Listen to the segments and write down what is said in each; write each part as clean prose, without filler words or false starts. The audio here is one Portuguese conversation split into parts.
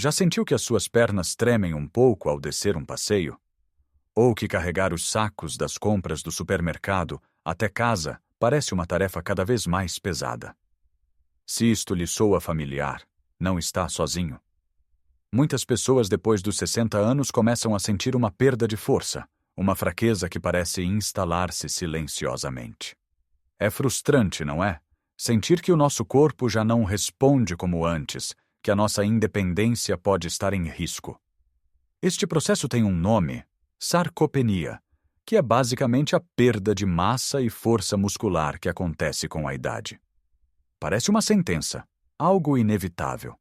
Já sentiu que as suas pernas tremem um pouco ao descer um passeio? Ou que carregar os sacos das compras do supermercado até casa parece uma tarefa cada vez mais pesada? Se isto lhe soa familiar, não está sozinho. Muitas pessoas depois dos 60 anos começam a sentir uma perda de força, uma fraqueza que parece instalar-se silenciosamente. É frustrante, não é? Sentir que o nosso corpo já não responde como antes, que a nossa independência pode estar em risco. Este processo tem um nome, sarcopenia, que é basicamente a perda de massa e força muscular que acontece com a idade. Parece uma sentença, algo inevitável.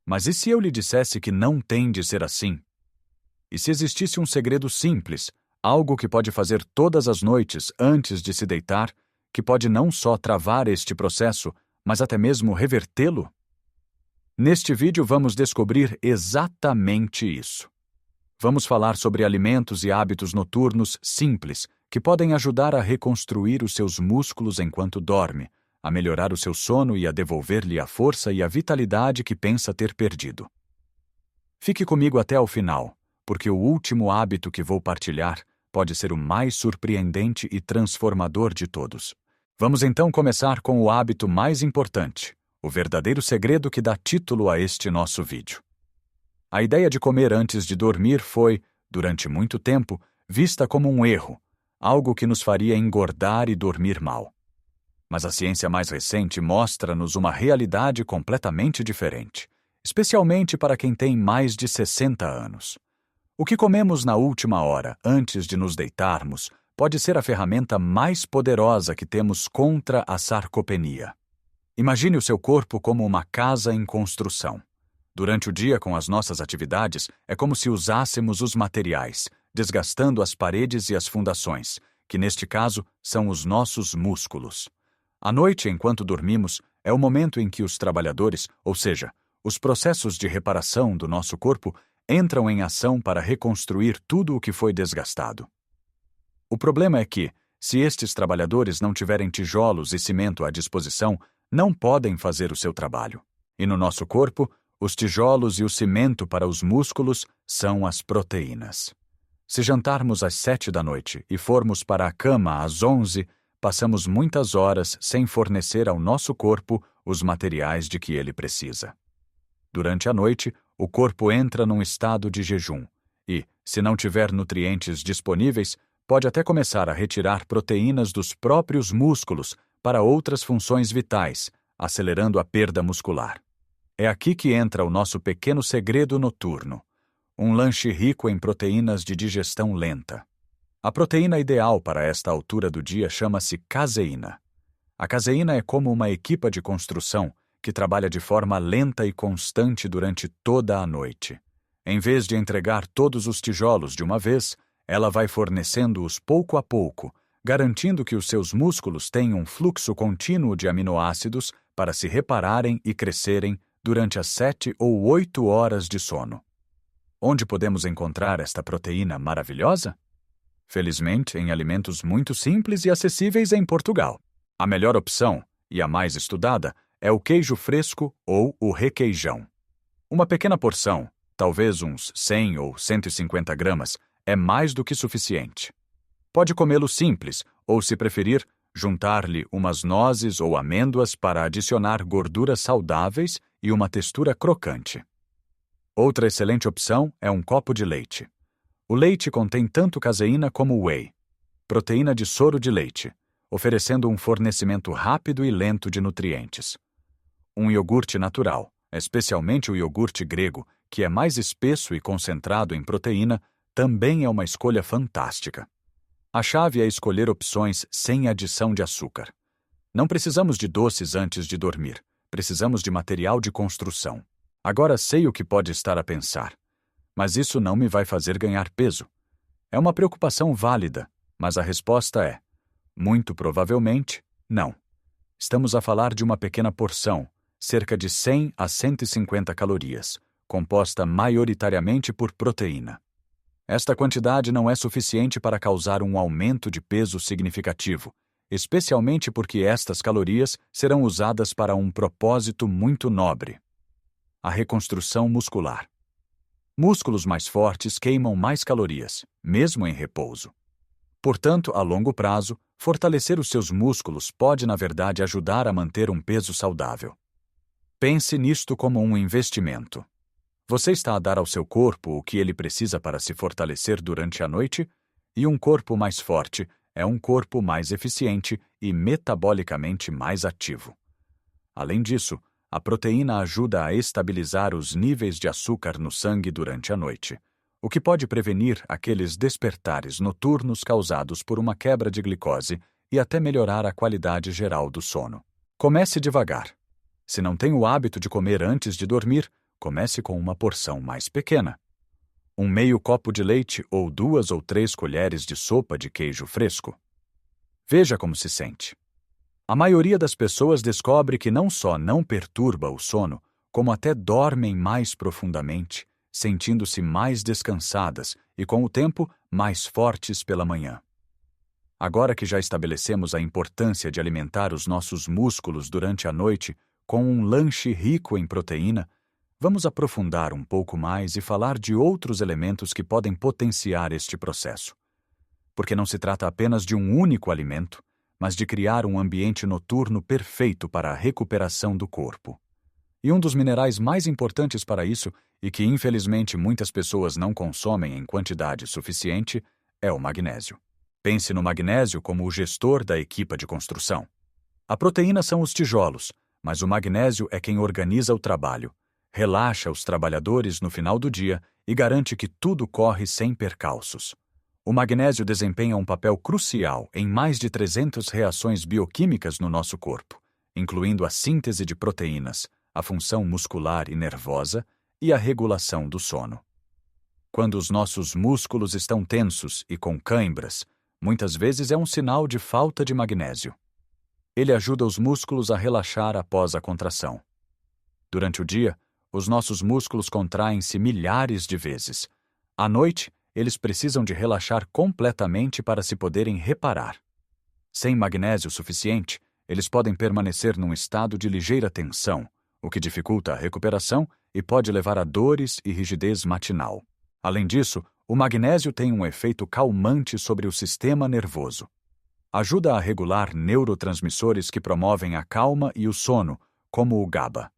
Mas e se eu lhe dissesse que não tem de ser assim? E se existisse um segredo simples, algo que pode fazer todas as noites antes de se deitar, que pode não só travar este processo, mas até mesmo revertê-lo? Neste vídeo vamos descobrir exatamente isso. Vamos falar sobre alimentos e hábitos noturnos simples que podem ajudar a reconstruir os seus músculos enquanto dorme, a melhorar o seu sono e a devolver-lhe a força e a vitalidade que pensa ter perdido. Fique comigo até ao final, porque o último hábito que vou partilhar pode ser o mais surpreendente e transformador de todos. Vamos então começar com o hábito mais importante, o verdadeiro segredo que dá título a este nosso vídeo. A ideia de comer antes de dormir foi, durante muito tempo, vista como um erro, algo que nos faria engordar e dormir mal. Mas a ciência mais recente mostra-nos uma realidade completamente diferente, especialmente para quem tem mais de 60 anos. O que comemos na última hora, antes de nos deitarmos, pode ser a ferramenta mais poderosa que temos contra a sarcopenia. Imagine o seu corpo como uma casa em construção. Durante o dia, com as nossas atividades, é como se usássemos os materiais, desgastando as paredes e as fundações, que neste caso são os nossos músculos. À noite, enquanto dormimos, é o momento em que os trabalhadores, ou seja, os processos de reparação do nosso corpo, entram em ação para reconstruir tudo o que foi desgastado. O problema é que, se estes trabalhadores não tiverem tijolos e cimento à disposição, não podem fazer o seu trabalho. E no nosso corpo, os tijolos e o cimento para os músculos são as proteínas. Se jantarmos às 7 da noite e formos para a cama às 11, passamos muitas horas sem fornecer ao nosso corpo os materiais de que ele precisa. Durante a noite, o corpo entra num estado de jejum e, se não tiver nutrientes disponíveis, pode até começar a retirar proteínas dos próprios músculos para outras funções vitais, acelerando a perda muscular. É aqui que entra o nosso pequeno segredo noturno, um lanche rico em proteínas de digestão lenta. A proteína ideal para esta altura do dia chama-se caseína. A caseína é como uma equipa de construção que trabalha de forma lenta e constante durante toda a noite. Em vez de entregar todos os tijolos de uma vez, ela vai fornecendo-os pouco a pouco, garantindo que os seus músculos tenham um fluxo contínuo de aminoácidos para se repararem e crescerem durante as 7 ou 8 horas de sono. Onde podemos encontrar esta proteína maravilhosa? Felizmente, em alimentos muito simples e acessíveis em Portugal. A melhor opção, e a mais estudada, é o queijo fresco ou o requeijão. Uma pequena porção, talvez uns 100 ou 150 gramas, é mais do que suficiente. Pode comê-lo simples, ou, se preferir, juntar-lhe umas nozes ou amêndoas para adicionar gorduras saudáveis e uma textura crocante. Outra excelente opção é um copo de leite. O leite contém tanto caseína como whey, proteína de soro de leite, oferecendo um fornecimento rápido e lento de nutrientes. Um iogurte natural, especialmente o iogurte grego, que é mais espesso e concentrado em proteína, também é uma escolha fantástica. A chave é escolher opções sem adição de açúcar. Não precisamos de doces antes de dormir, precisamos de material de construção. Agora sei o que pode estar a pensar. Mas isso não me vai fazer ganhar peso. É uma preocupação válida, mas a resposta é, muito provavelmente, não. Estamos a falar de uma pequena porção, cerca de 100 a 150 calorias, composta maioritariamente por proteína. Esta quantidade não é suficiente para causar um aumento de peso significativo, especialmente porque estas calorias serão usadas para um propósito muito nobre. a reconstrução muscular. Músculos mais fortes queimam mais calorias, mesmo em repouso. Portanto, a longo prazo, fortalecer os seus músculos pode, na verdade, ajudar a manter um peso saudável. Pense nisto como um investimento. Você está a dar ao seu corpo o que ele precisa para se fortalecer durante a noite? E um corpo mais forte é um corpo mais eficiente e metabolicamente mais ativo. Além disso, a proteína ajuda a estabilizar os níveis de açúcar no sangue durante a noite, o que pode prevenir aqueles despertares noturnos causados por uma quebra de glicose e até melhorar a qualidade geral do sono. Comece devagar. Se não tem o hábito de comer antes de dormir, comece com uma porção mais pequena. Um meio copo de leite ou 2 ou 3 colheres de sopa de queijo fresco. Veja como se sente. A maioria das pessoas descobre que não só não perturba o sono, como até dormem mais profundamente, sentindo-se mais descansadas e, com o tempo, mais fortes pela manhã. Agora que já estabelecemos a importância de alimentar os nossos músculos durante a noite com um lanche rico em proteína, vamos aprofundar um pouco mais e falar de outros elementos que podem potenciar este processo. Porque não se trata apenas de um único alimento, mas de criar um ambiente noturno perfeito para a recuperação do corpo. E um dos minerais mais importantes para isso, e que infelizmente muitas pessoas não consomem em quantidade suficiente, é o magnésio. Pense no magnésio como o gestor da equipa de construção. A proteína são os tijolos, mas o magnésio é quem organiza o trabalho, relaxa os trabalhadores no final do dia e garante que tudo corre sem percalços. O magnésio desempenha um papel crucial em mais de 300 reações bioquímicas no nosso corpo, incluindo a síntese de proteínas, a função muscular e nervosa e a regulação do sono. Quando os nossos músculos estão tensos e com cãibras, muitas vezes é um sinal de falta de magnésio. Ele ajuda os músculos a relaxar após a contração. Durante o dia, os nossos músculos contraem-se milhares de vezes. À noite, eles precisam de relaxar completamente para se poderem reparar. Sem magnésio suficiente, eles podem permanecer num estado de ligeira tensão, o que dificulta a recuperação e pode levar a dores e rigidez matinal. Além disso, o magnésio tem um efeito calmante sobre o sistema nervoso. Ajuda a regular neurotransmissores que promovem a calma e o sono, como o GABA.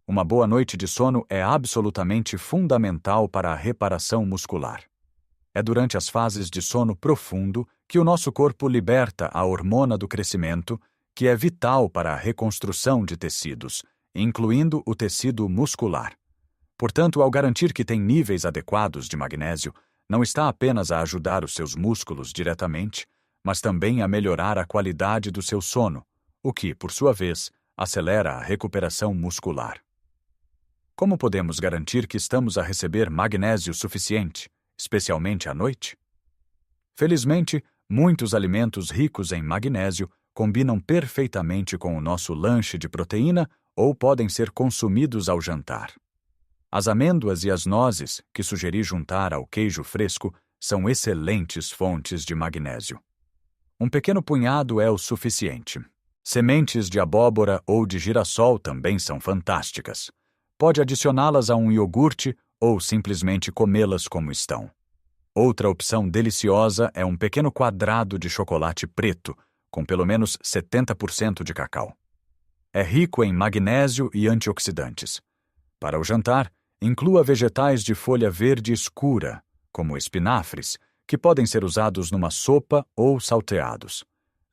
Uma boa noite de sono é absolutamente fundamental para a reparação muscular. É durante as fases de sono profundo que o nosso corpo liberta a hormona do crescimento, que é vital para a reconstrução de tecidos, incluindo o tecido muscular. Portanto, ao garantir que tem níveis adequados de magnésio, não está apenas a ajudar os seus músculos diretamente, mas também a melhorar a qualidade do seu sono, o que, por sua vez, acelera a recuperação muscular. Como podemos garantir que estamos a receber magnésio suficiente, especialmente à noite? Felizmente, muitos alimentos ricos em magnésio combinam perfeitamente com o nosso lanche de proteína ou podem ser consumidos ao jantar. As amêndoas e as nozes, que sugeri juntar ao queijo fresco, são excelentes fontes de magnésio. Um pequeno punhado é o suficiente. Sementes de abóbora ou de girassol também são fantásticas. Pode adicioná-las a um iogurte ou simplesmente comê-las como estão. Outra opção deliciosa é um pequeno quadrado de chocolate preto, com pelo menos 70% de cacau. É rico em magnésio e antioxidantes. Para o jantar, inclua vegetais de folha verde escura, como espinafres, que podem ser usados numa sopa ou salteados.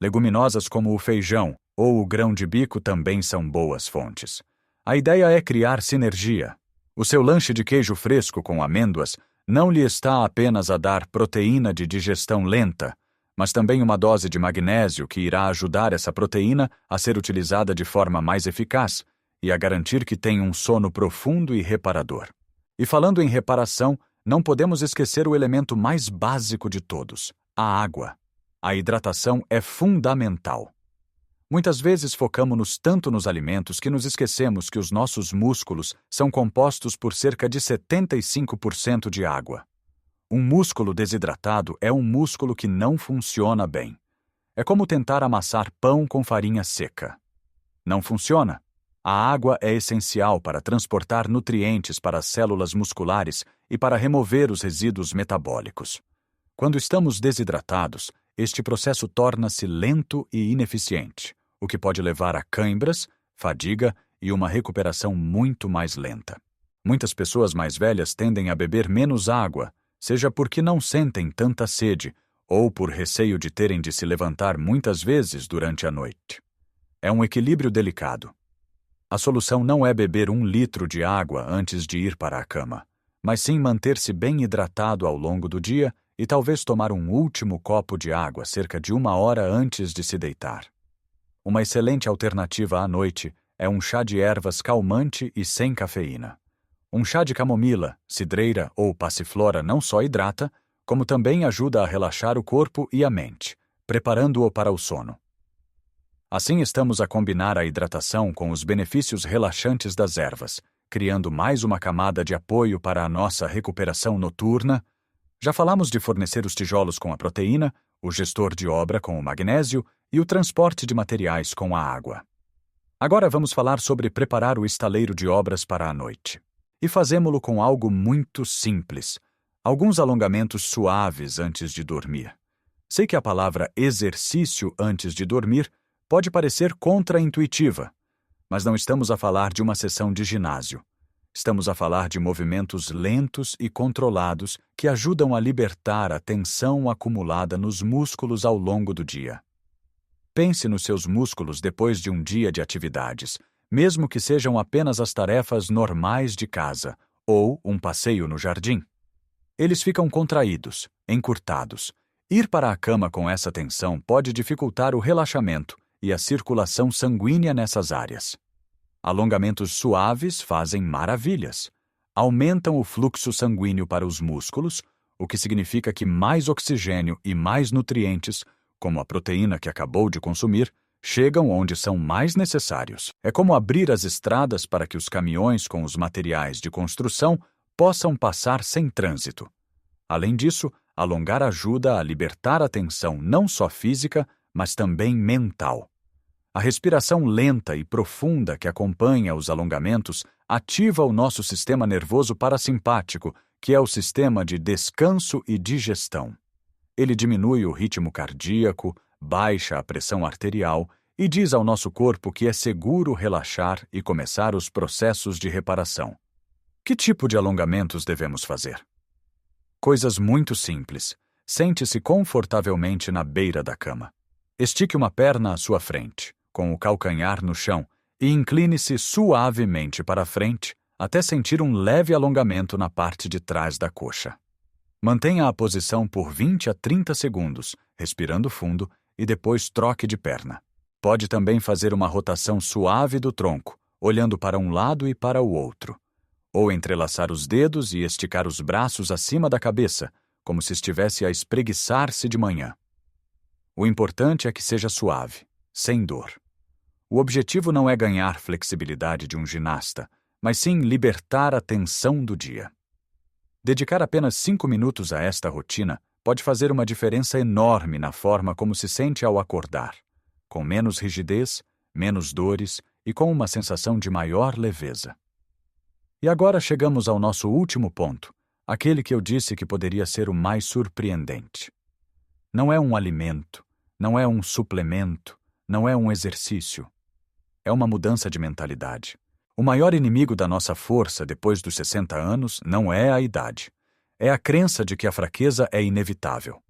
Leguminosas como o feijão ou o grão de bico também são boas fontes. A ideia é criar sinergia. O seu lanche de queijo fresco com amêndoas não lhe está apenas a dar proteína de digestão lenta, mas também uma dose de magnésio que irá ajudar essa proteína a ser utilizada de forma mais eficaz e a garantir que tenha um sono profundo e reparador. E falando em reparação, não podemos esquecer o elemento mais básico de todos, a água. A hidratação é fundamental. Muitas vezes focamos-nos tanto nos alimentos que nos esquecemos que os nossos músculos são compostos por cerca de 75% de água. Um músculo desidratado é um músculo que não funciona bem. É como tentar amassar pão com farinha seca. Não funciona. A água é essencial para transportar nutrientes para as células musculares e para remover os resíduos metabólicos. Quando estamos desidratados, este processo torna-se lento e ineficiente, o que pode levar a cãibras, fadiga e uma recuperação muito mais lenta. Muitas pessoas mais velhas tendem a beber menos água, seja porque não sentem tanta sede ou por receio de terem de se levantar muitas vezes durante a noite. É um equilíbrio delicado. A solução não é beber 1 litro de água antes de ir para a cama, mas sim manter-se bem hidratado ao longo do dia e talvez tomar um último copo de água cerca de 1 hora antes de se deitar. Uma excelente alternativa à noite é um chá de ervas calmante e sem cafeína. Um chá de camomila, cidreira ou passiflora não só hidrata, como também ajuda a relaxar o corpo e a mente, preparando-o para o sono. Assim estamos a combinar a hidratação com os benefícios relaxantes das ervas, criando mais uma camada de apoio para a nossa recuperação noturna. Já falamos de fornecer os tijolos com a proteína, o gestor de obra com o magnésio e o transporte de materiais com a água. Agora vamos falar sobre preparar o estaleiro de obras para a noite. E fazemo-lo com algo muito simples. Alguns alongamentos suaves antes de dormir. Sei que a palavra exercício antes de dormir pode parecer contraintuitiva, mas não estamos a falar de uma sessão de ginásio. Estamos a falar de movimentos lentos e controlados que ajudam a libertar a tensão acumulada nos músculos ao longo do dia. Pense nos seus músculos depois de um dia de atividades, mesmo que sejam apenas as tarefas normais de casa ou um passeio no jardim. Eles ficam contraídos, encurtados. Ir para a cama com essa tensão pode dificultar o relaxamento e a circulação sanguínea nessas áreas. Alongamentos suaves fazem maravilhas. Aumentam o fluxo sanguíneo para os músculos, o que significa que mais oxigênio e mais nutrientes, como a proteína que acabou de consumir, chegam onde são mais necessários. É como abrir as estradas para que os caminhões com os materiais de construção possam passar sem trânsito. Além disso, alongar ajuda a libertar a tensão não só física, mas também mental. A respiração lenta e profunda que acompanha os alongamentos ativa o nosso sistema nervoso parasimpático, que é o sistema de descanso e digestão. Ele diminui o ritmo cardíaco, baixa a pressão arterial e diz ao nosso corpo que é seguro relaxar e começar os processos de reparação. Que tipo de alongamentos devemos fazer? Coisas muito simples. Sente-se confortavelmente na beira da cama. Estique uma perna à sua frente, com o calcanhar no chão, e incline-se suavemente para a frente até sentir um leve alongamento na parte de trás da coxa. Mantenha a posição por 20 a 30 segundos, respirando fundo, e depois troque de perna. Pode também fazer uma rotação suave do tronco, olhando para um lado e para o outro. Ou entrelaçar os dedos e esticar os braços acima da cabeça, como se estivesse a espreguiçar-se de manhã. O importante é que seja suave, sem dor. O objetivo não é ganhar flexibilidade de um ginasta, mas sim libertar a tensão do dia. Dedicar apenas 5 minutos a esta rotina pode fazer uma diferença enorme na forma como se sente ao acordar, com menos rigidez, menos dores e com uma sensação de maior leveza. E agora chegamos ao nosso último ponto, aquele que eu disse que poderia ser o mais surpreendente. Não é um alimento, não é um suplemento, não é um exercício. É uma mudança de mentalidade. O maior inimigo da nossa força depois dos 60 anos não é a idade. É a crença de que a fraqueza é inevitável.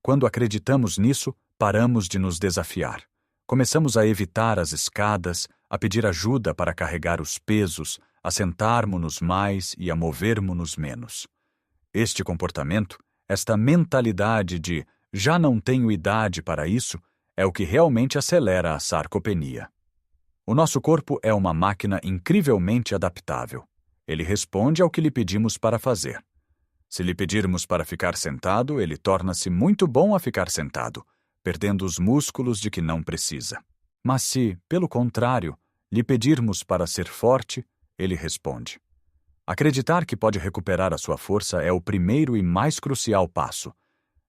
Quando acreditamos nisso, paramos de nos desafiar. Começamos a evitar as escadas, a pedir ajuda para carregar os pesos, a sentarmos-nos mais e a movermos-nos menos. Este comportamento, esta mentalidade de já não tenho idade para isso, é o que realmente acelera a sarcopenia. O nosso corpo é uma máquina incrivelmente adaptável. Ele responde ao que lhe pedimos para fazer. Se lhe pedirmos para ficar sentado, ele torna-se muito bom a ficar sentado, perdendo os músculos de que não precisa. Mas se, pelo contrário, lhe pedirmos para ser forte, ele responde. Acreditar que pode recuperar a sua força é o primeiro e mais crucial passo.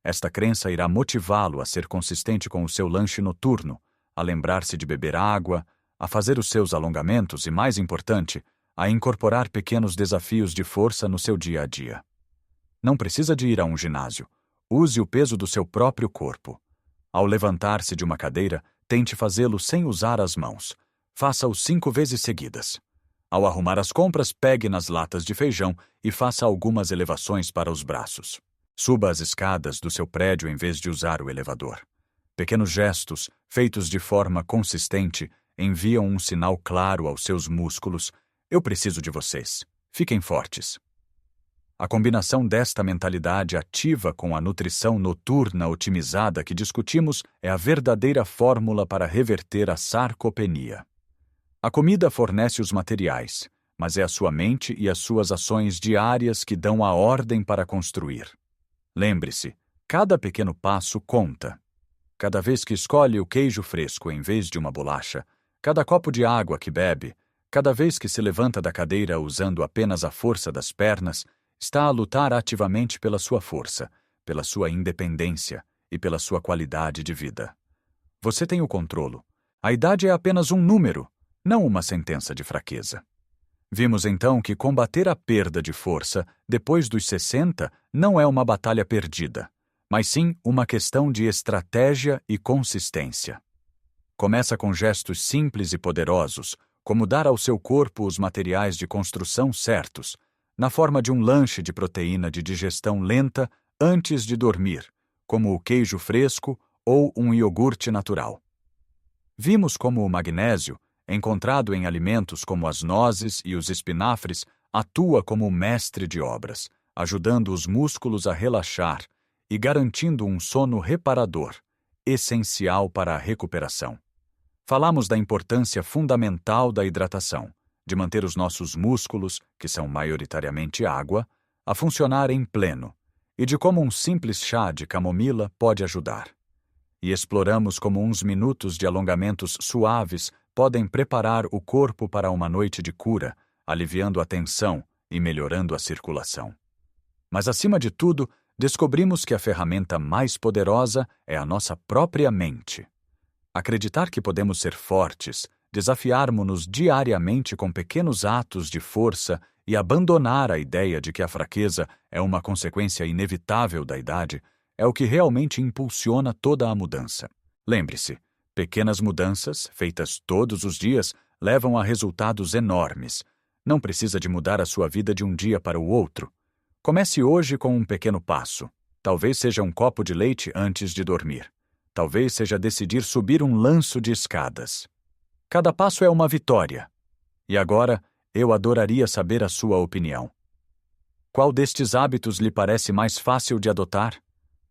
Esta crença irá motivá-lo a ser consistente com o seu lanche noturno, a lembrar-se de beber água, a fazer os seus alongamentos e, mais importante, a incorporar pequenos desafios de força no seu dia a dia. Não precisa de ir a um ginásio. Use o peso do seu próprio corpo. Ao levantar-se de uma cadeira, tente fazê-lo sem usar as mãos. Faça-o 5 vezes seguidas. Ao arrumar as compras, pegue nas latas de feijão e faça algumas elevações para os braços. Suba as escadas do seu prédio em vez de usar o elevador. Pequenos gestos, feitos de forma consistente, enviam um sinal claro aos seus músculos: eu preciso de vocês. Fiquem fortes. A combinação desta mentalidade ativa com a nutrição noturna otimizada que discutimos é a verdadeira fórmula para reverter a sarcopenia. A comida fornece os materiais, mas é a sua mente e as suas ações diárias que dão a ordem para construir. Lembre-se, cada pequeno passo conta. Cada vez que escolhe o queijo fresco em vez de uma bolacha, cada copo de água que bebe, cada vez que se levanta da cadeira usando apenas a força das pernas, está a lutar ativamente pela sua força, pela sua independência e pela sua qualidade de vida. Você tem o controle. A idade é apenas um número, não uma sentença de fraqueza. Vimos então que combater a perda de força depois dos 60 não é uma batalha perdida, mas sim uma questão de estratégia e consistência. Começa com gestos simples e poderosos, como dar ao seu corpo os materiais de construção certos, na forma de um lanche de proteína de digestão lenta antes de dormir, como o queijo fresco ou um iogurte natural. Vimos como o magnésio, encontrado em alimentos como as nozes e os espinafres, atua como mestre de obras, ajudando os músculos a relaxar e garantindo um sono reparador, essencial para a recuperação. Falamos da importância fundamental da hidratação, de manter os nossos músculos, que são maioritariamente água, a funcionar em pleno, e de como um simples chá de camomila pode ajudar. E exploramos como uns minutos de alongamentos suaves podem preparar o corpo para uma noite de cura, aliviando a tensão e melhorando a circulação. Mas, acima de tudo, descobrimos que a ferramenta mais poderosa é a nossa própria mente. Acreditar que podemos ser fortes, desafiarmos-nos diariamente com pequenos atos de força e abandonar a ideia de que a fraqueza é uma consequência inevitável da idade é o que realmente impulsiona toda a mudança. Lembre-se, pequenas mudanças, feitas todos os dias, levam a resultados enormes. Não precisa de mudar a sua vida de um dia para o outro. Comece hoje com um pequeno passo. Talvez seja um copo de leite antes de dormir. Talvez seja decidir subir um lanço de escadas. Cada passo é uma vitória. E agora, eu adoraria saber a sua opinião. Qual destes hábitos lhe parece mais fácil de adotar?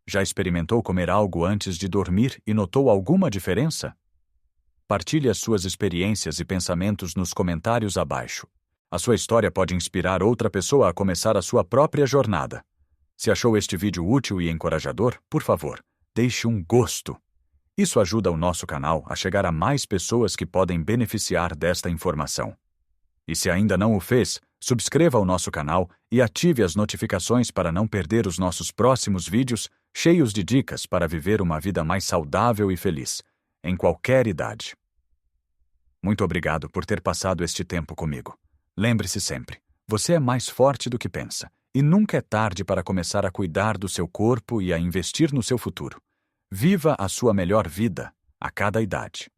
Já experimentou comer algo antes de dormir e notou alguma diferença? Partilhe as suas experiências e pensamentos nos comentários abaixo. A sua história pode inspirar outra pessoa a começar a sua própria jornada. Se achou este vídeo útil e encorajador, por favor, deixe um gosto. Isso ajuda o nosso canal a chegar a mais pessoas que podem beneficiar desta informação. E se ainda não o fez, subscreva o nosso canal e ative as notificações para não perder os nossos próximos vídeos cheios de dicas para viver uma vida mais saudável e feliz, em qualquer idade. Muito obrigado por ter passado este tempo comigo. Lembre-se sempre, você é mais forte do que pensa, e nunca é tarde para começar a cuidar do seu corpo e a investir no seu futuro. Viva a sua melhor vida, a cada idade.